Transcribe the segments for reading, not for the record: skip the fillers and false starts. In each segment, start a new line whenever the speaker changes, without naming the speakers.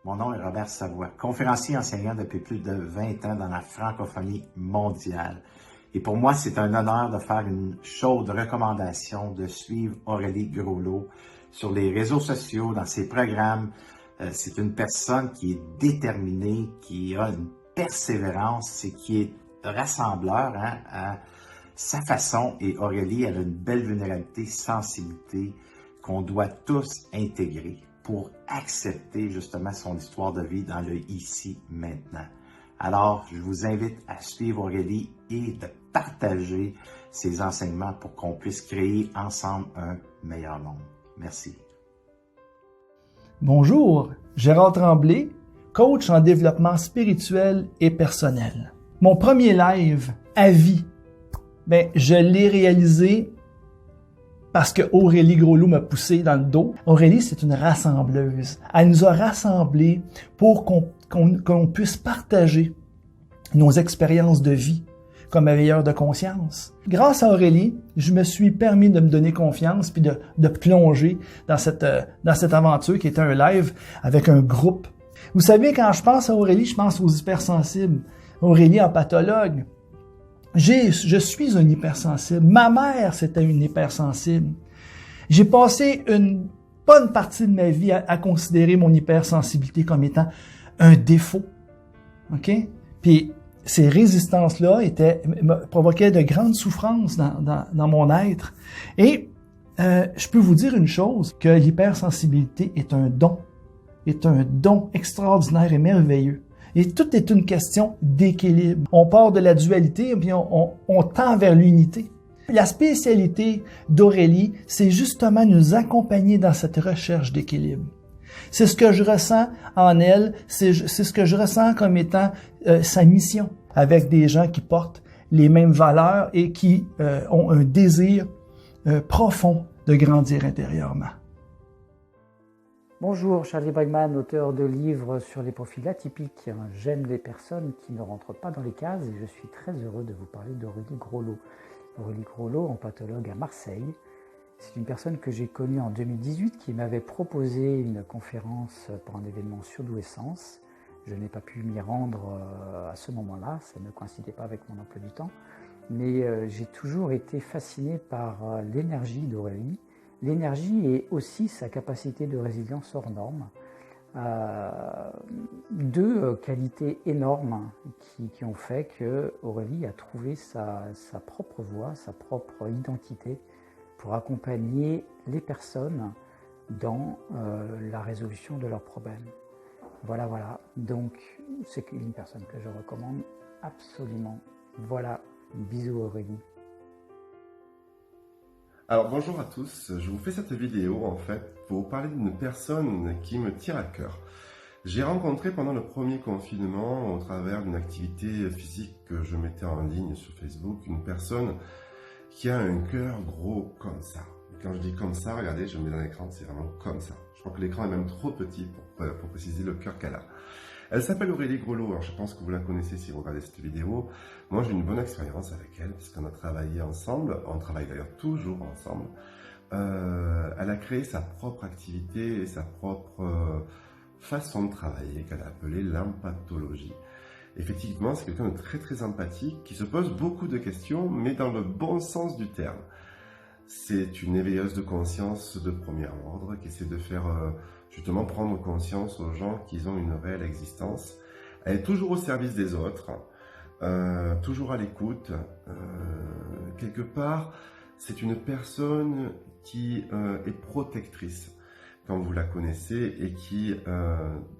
Mon nom est Robert Savoie, conférencier enseignant depuis plus de 20 ans dans la francophonie mondiale. Et pour moi, c'est un honneur de faire une chaude recommandation de suivre Aurélie Groslot sur les réseaux sociaux, dans ses programmes. C'est une personne qui est déterminée, qui a une persévérance et qui est rassembleur à sa façon. Et Aurélie, elle a une belle vulnérabilité, sensibilité qu'on doit tous intégrer pour accepter justement son histoire de vie dans le ici, maintenant. Alors, je vous invite à suivre Aurélie et de partager ses enseignements pour qu'on puisse créer ensemble un meilleur monde. Merci.
Bonjour, Gérard Tremblay, coach en développement spirituel et personnel. Mon premier live à vie, je l'ai réalisé parce que Aurélie Groslot m'a poussé dans le dos. Aurélie, c'est une rassembleuse. Elle nous a rassemblés pour qu'on puisse partager nos expériences de vie comme éveilleur de conscience. Grâce à Aurélie, je me suis permis de me donner confiance puis de plonger dans cette aventure qui était un live avec un groupe. Vous savez, quand je pense à Aurélie, je pense aux hypersensibles. Aurélie en pathologue. Je suis un hypersensible. Ma mère, c'était une hypersensible. J'ai passé une bonne partie de ma vie à considérer mon hypersensibilité comme étant un défaut. OK? Puis ces résistances-là provoquaient de grandes souffrances dans mon être. Et je peux vous dire une chose, que l'hypersensibilité est un don extraordinaire et merveilleux. Et tout est une question d'équilibre. On part de la dualité et puis on tend vers l'unité. La spécialité d'Aurélie, c'est justement nous accompagner dans cette recherche d'équilibre. C'est ce que je ressens en elle, c'est ce que je ressens comme étant sa mission, avec des gens qui portent les mêmes valeurs et qui ont un désir profond de grandir intérieurement.
Bonjour, Charlie Bregman, auteur de livres sur les profils atypiques. J'aime les personnes qui ne rentrent pas dans les cases et je suis très heureux de vous parler d'Aurélie Groslot. Aurélie Groslot, en pathologue à Marseille. C'est une personne que j'ai connue en 2018 qui m'avait proposé une conférence pour un événement surdouessance. Je n'ai pas pu m'y rendre à ce moment-là, ça ne coïncidait pas avec mon emploi du temps. Mais j'ai toujours été fasciné par l'énergie d'Aurélie. L'énergie et aussi sa capacité de résilience hors norme. Deux qualités énormes qui ont fait que Aurélie a trouvé sa propre voie, sa propre identité pour accompagner les personnes dans la résolution de leurs problèmes. Voilà. Donc, c'est une personne que je recommande absolument. Voilà, bisous Aurélie.
Alors bonjour à tous, je vous fais cette vidéo en fait pour vous parler d'une personne qui me tient à cœur. J'ai rencontré pendant le premier confinement, au travers d'une activité physique que je mettais en ligne sur Facebook, une personne qui a un cœur gros comme ça. Et quand je dis comme ça, regardez, je le mets dans l'écran, c'est vraiment comme ça. Je crois que l'écran est même trop petit pour préciser le cœur qu'elle a. Elle s'appelle Aurélie Groslot, alors je pense que vous la connaissez si vous regardez cette vidéo. Moi j'ai une bonne expérience avec elle, puisqu'on a travaillé ensemble, on travaille d'ailleurs toujours ensemble. Elle a créé sa propre activité et sa propre façon de travailler, qu'elle a appelée l'empathologie. Effectivement, c'est quelqu'un de très très empathique, qui se pose beaucoup de questions, mais dans le bon sens du terme. C'est une éveilleuse de conscience de premier ordre, qui essaie de faire justement prendre conscience aux gens qu'ils ont une réelle existence. Elle est toujours au service des autres, toujours à l'écoute. Quelque part, c'est une personne qui est protectrice, quand vous la connaissez, et qui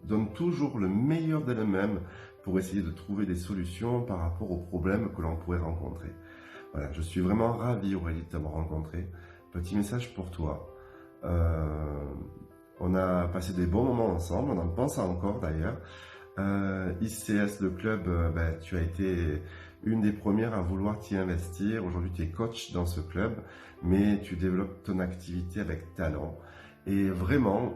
donne toujours le meilleur d'elle-même pour essayer de trouver des solutions par rapport aux problèmes que l'on pourrait rencontrer. Voilà, je suis vraiment ravi, Aurélie, de t'avoir rencontré. Petit message pour toi. On a passé des bons moments ensemble, on en pense encore d'ailleurs. ICS, le club, tu as été une des premières à vouloir t'y investir. Aujourd'hui, tu es coach dans ce club, mais tu développes ton activité avec talent. Et vraiment,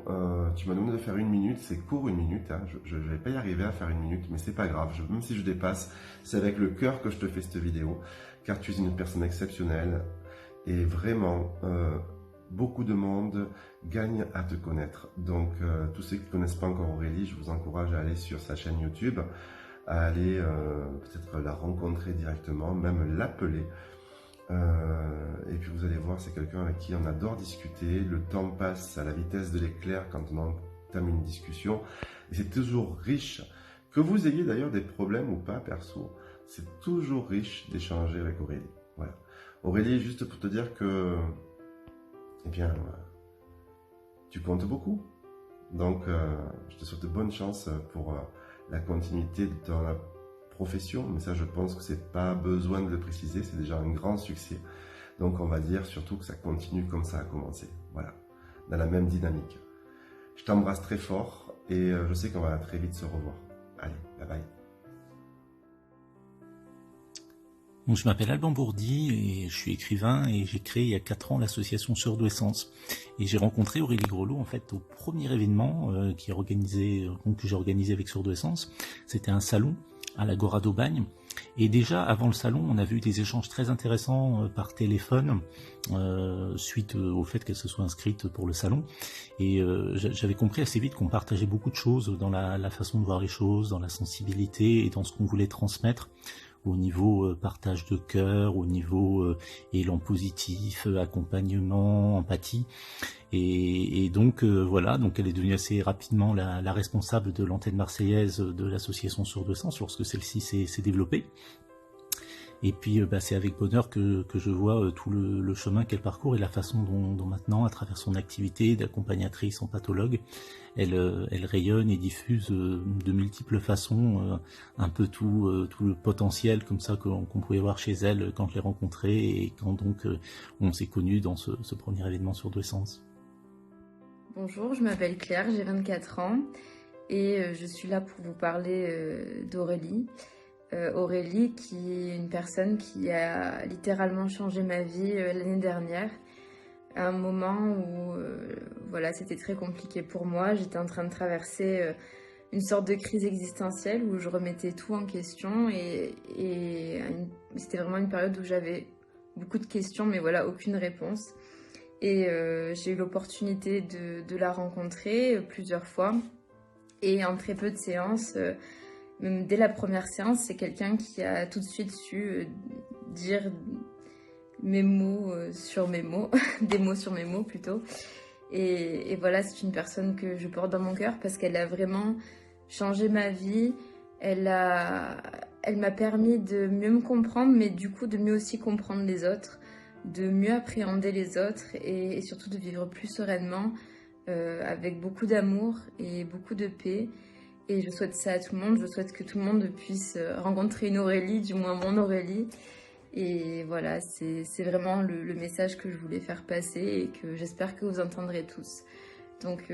tu m'as demandé de faire 1 minute, c'est court 1 minute, hein. Je ne vais pas y arriver à faire 1 minute, mais c'est pas grave, même si je dépasse, c'est avec le cœur que je te fais cette vidéo, car tu es une personne exceptionnelle, et vraiment, beaucoup de monde gagne à te connaître. Donc, tous ceux qui ne connaissent pas encore Aurélie, je vous encourage à aller sur sa chaîne YouTube, à aller peut-être la rencontrer directement, même l'appeler. Et puis vous allez voir, c'est quelqu'un avec qui on adore discuter. Le temps passe à la vitesse de l'éclair quand on entame une discussion. Et c'est toujours riche. Que vous ayez d'ailleurs des problèmes ou pas, perso, c'est toujours riche d'échanger avec Aurélie. Voilà. Aurélie, juste pour te dire que, eh bien, tu comptes beaucoup. Donc, je te souhaite bonne chance pour la continuité dans la profession. Mais ça, je pense que c'est pas besoin de le préciser, c'est déjà un grand succès. Donc, on va dire surtout que ça continue comme ça a commencé. Voilà, dans la même dynamique. Je t'embrasse très fort et je sais qu'on va très vite se revoir. Allez, bye bye.
Donc, je m'appelle Alban Bourdi et je suis écrivain et j'ai créé il y a 4 ans l'association Surdouessance. Et j'ai rencontré Aurélie Grelot en fait au premier événement que j'ai organisé avec Surdouessance. C'était un salon à l'Agora d'Aubagne. Et déjà avant le salon, on avait eu des échanges très intéressants par téléphone suite au fait qu'elle se soit inscrite pour le salon. Et j'avais compris assez vite qu'on partageait beaucoup de choses dans la façon de voir les choses, dans la sensibilité et dans ce qu'on voulait transmettre au niveau partage de cœur, au niveau élan positif, accompagnement, empathie. Et donc voilà, donc elle est devenue assez rapidement la responsable de l'antenne marseillaise de l'association Surdouessance lorsque celle-ci s'est développée. Et puis c'est avec bonheur que je vois tout le chemin qu'elle parcourt et la façon dont maintenant, à travers son activité d'accompagnatrice en pathologue, elle rayonne et diffuse de multiples façons un peu tout le potentiel comme ça qu'on pouvait voir chez elle quand je l'ai rencontrée et quand donc on s'est connus dans ce premier événement Surdouessance.
Bonjour, je m'appelle Claire, j'ai 24 ans et je suis là pour vous parler d'Aurélie. Aurélie qui est une personne qui a littéralement changé ma vie l'année dernière. À un moment où voilà, c'était très compliqué pour moi. J'étais en train de traverser une sorte de crise existentielle où je remettais tout en question et c'était vraiment une période où j'avais beaucoup de questions mais voilà, aucune réponse. Et j'ai eu l'opportunité de la rencontrer plusieurs fois et en très peu de séances. Même dès la première séance, c'est quelqu'un qui a tout de suite su dire mes mots sur mes mots, des mots sur mes mots plutôt. Et voilà, c'est une personne que je porte dans mon cœur parce qu'elle a vraiment changé ma vie. Elle m'a permis de mieux me comprendre, mais du coup de mieux aussi comprendre les autres, de mieux appréhender les autres et surtout de vivre plus sereinement, avec beaucoup d'amour et beaucoup de paix. Et je souhaite ça à tout le monde, je souhaite que tout le monde puisse rencontrer une Aurélie, du moins mon Aurélie. Et voilà, c'est vraiment le message que je voulais faire passer et que j'espère que vous entendrez tous. Donc,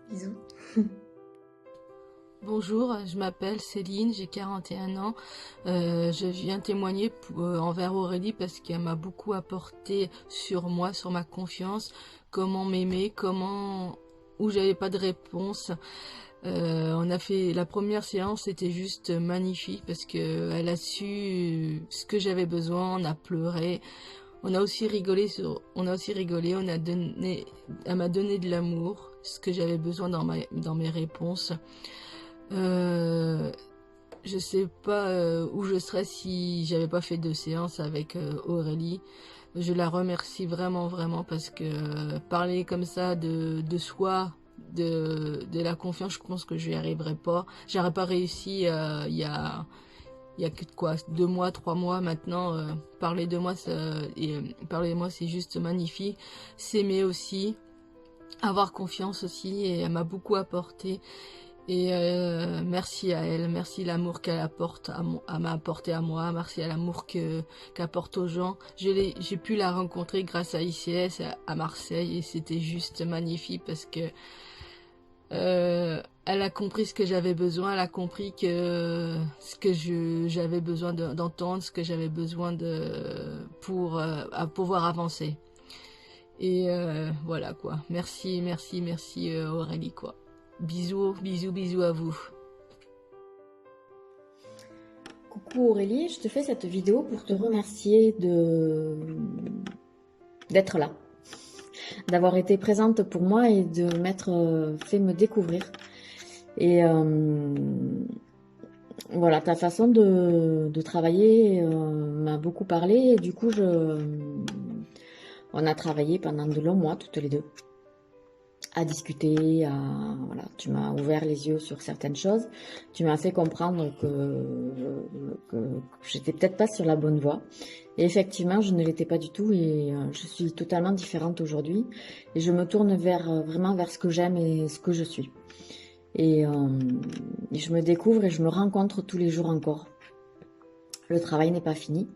bisous.
Bonjour, je m'appelle Céline, j'ai 41 ans. Je viens témoigner envers Aurélie parce qu'elle m'a beaucoup apporté sur moi, sur ma confiance, comment m'aimer, où j'avais pas de réponse. On a fait la première séance, c'était juste magnifique parce que elle a su ce que j'avais besoin, on a pleuré, on a aussi rigolé, elle m'a donné de l'amour, ce que j'avais besoin dans mes réponses. Je sais pas où je serais si j'avais pas fait de séance avec Aurélie. Je la remercie vraiment parce que parler comme ça de soi, de la confiance, je pense que je n'y arriverai pas. J'aurais pas réussi il y a que quoi, 2 mois, 3 mois maintenant. Parler de moi, c'est juste magnifique. S'aimer aussi, avoir confiance aussi, et elle m'a beaucoup apporté. Et merci à elle, merci l'amour qu'elle m'a apporté à moi, merci à l'amour qu'elle apporte aux gens. J'ai pu la rencontrer grâce à ICS à Marseille et c'était juste magnifique parce que elle a compris ce que j'avais besoin, elle a compris que ce que j'avais besoin d'entendre, ce que j'avais besoin pour pouvoir avancer. Et voilà quoi. Merci Aurélie quoi. Bisous à vous.
Coucou Aurélie, je te fais cette vidéo pour te remercier d'être là. d'avoir été présente pour moi et de m'être fait me découvrir. Et voilà, ta façon de travailler m'a beaucoup parlé et du coup, on a travaillé pendant de longs mois, toutes les deux, à discuter, voilà, tu m'as ouvert les yeux sur certaines choses, tu m'as fait comprendre que j'étais peut-être pas sur la bonne voie. Et effectivement, je ne l'étais pas du tout et je suis totalement différente aujourd'hui. Et je me tourne vraiment vers ce que j'aime et ce que je suis. Et je me découvre et je me rencontre tous les jours encore. Le travail n'est pas fini.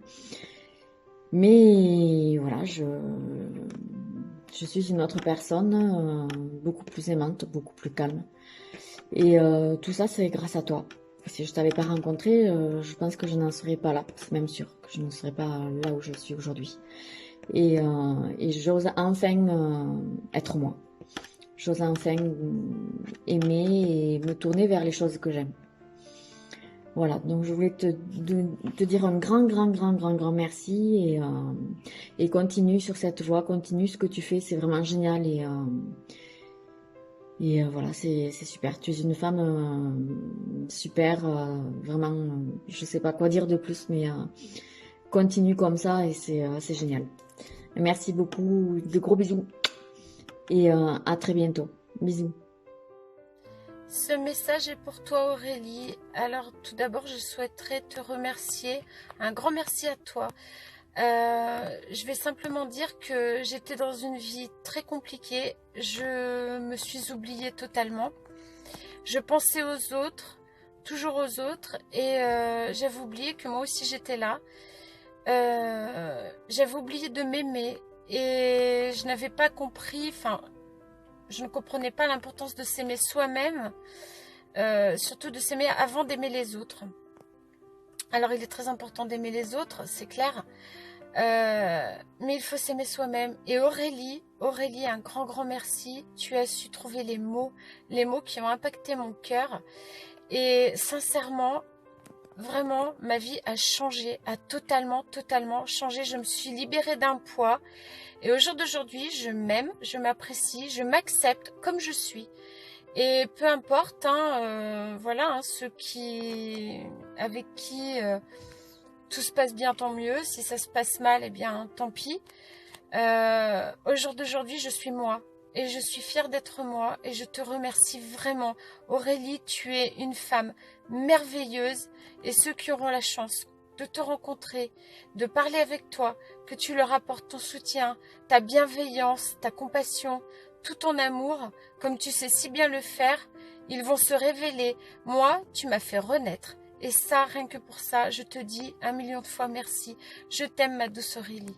Mais voilà, je suis une autre personne, beaucoup plus aimante, beaucoup plus calme. Et tout ça, c'est grâce à toi. Si je ne t'avais pas rencontré, je pense que je n'en serais pas là. C'est même sûr que je ne serais pas là où je suis aujourd'hui. Et j'ose enfin être moi. J'ose enfin aimer et me tourner vers les choses que j'aime. Voilà, donc je voulais te dire un grand merci et continue sur cette voie, continue ce que tu fais, c'est vraiment génial et voilà, c'est super. Tu es une femme super, vraiment, je sais pas quoi dire de plus, mais continue comme ça et c'est génial. Merci beaucoup, de gros bisous et à très bientôt. Bisous.
Ce message est pour toi Aurélie. Alors tout d'abord je souhaiterais te remercier, un grand merci à toi. Je vais simplement dire que j'étais dans une vie très compliquée, je me suis oubliée totalement. Je pensais aux autres, toujours aux autres et j'avais oublié que moi aussi j'étais là. J'avais oublié de m'aimer et je n'avais pas compris, je ne comprenais pas l'importance de s'aimer soi-même, surtout de s'aimer avant d'aimer les autres. Alors il est très important d'aimer les autres, c'est clair, mais il faut s'aimer soi-même. Et Aurélie, un grand merci, tu as su trouver les mots qui ont impacté mon cœur. Et sincèrement, vraiment, ma vie a changé, a totalement changé. Je me suis libérée d'un poids. Et au jour d'aujourd'hui, je m'aime, je m'apprécie, je m'accepte comme je suis. Et peu importe, voilà, ceux avec qui tout se passe bien, tant mieux. Si ça se passe mal, eh bien, tant pis. Au jour d'aujourd'hui, je suis moi. Et je suis fière d'être moi. Et je te remercie vraiment. Aurélie, tu es une femme merveilleuse. Et ceux qui auront la chance de te rencontrer, de parler avec toi, que tu leur apportes ton soutien, ta bienveillance, ta compassion, tout ton amour, comme tu sais si bien le faire, ils vont se révéler. Moi, tu m'as fait renaître. Et ça, rien que pour ça, je te dis 1 million de fois merci. Je t'aime, ma douce Aurélie.